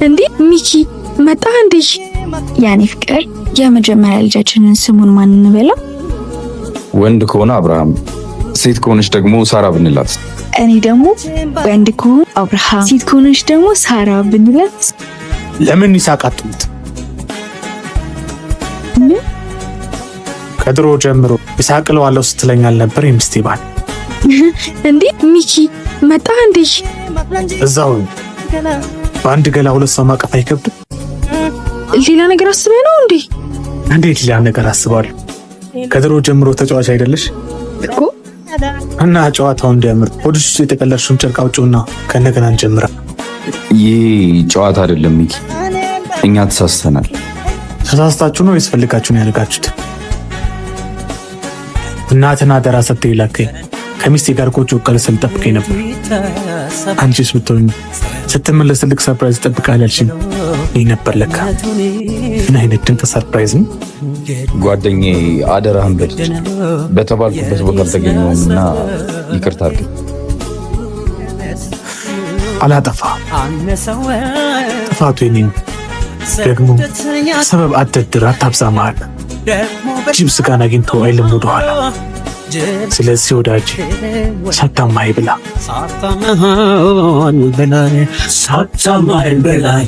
እንዴ ሚኪ መጣ እንዴ? ያኔ ፍቅር የመጀመሪያ ልጃችንን ስሙን ማን እንበለው? ወንድ ከሆነ አብርሃም፣ ሴት ከሆነች ደግሞ ሳራ ብንላት። እኔ ደግሞ ወንድ ከሆነ አብርሃም፣ ሴት ከሆነች ደግሞ ሳራ ብንላት። ለምን ይሳቃጥሙት? ከድሮ ጀምሮ ይሳቅለዋለሁ ስትለኛል ነበር የሚስቴ ባል። እንዴ ሚኪ መጣ እንዴ? እዛው በአንድ ገላ ሁለት ሰው ማቀፍ አይከብድም? ሌላ ነገር አስበህ ነው እንዴ? እንዴት ሌላ ነገር አስባለሁ? ከድሮ ጀምሮ ተጫዋች አይደለሽ እኮ? እና ጨዋታው እንዲያምር ሆድሽ ውስጥ የተቀለድሽውን ጨርቅ አውጪውና ከነገና እንጀምራ። ይህ ጨዋታ አይደለም ሚኪ፣ እኛ ተሳስተናል። ተሳስታችሁ ነው ወይስ ፈልጋችሁ ነው ያደርጋችሁት? እናትና አደራ ሰጥተህ ላከኝ። ከሚስቴ ጋር ቁጭ ብለን ስንጠብቀኝ ነበር። አንቺስ ብትሆኚ ስትመለስ ትልቅ ሰርፕራይዝ ትጠብቃለህ አልሽኝ። ይህ ነበር ለካ። ምን አይነት ድንቅ ሰርፕራይዝ ነው! ጓደኛዬ አደራህን በል በተባልኩበት ቦታ አልተገኘሁምና ይቅርታ አድርግ። አላጠፋም። ጥፋቱ የኔ ነው። ደግሞ ሰበብ አትደርድር፣ አታብዛ መሃል። ጅብ ስጋን አግኝቶ አይልም ወደኋላ። ስለዚህ ወዳጅ ሳታማኝ ብላ። ሳታማኝ በላይ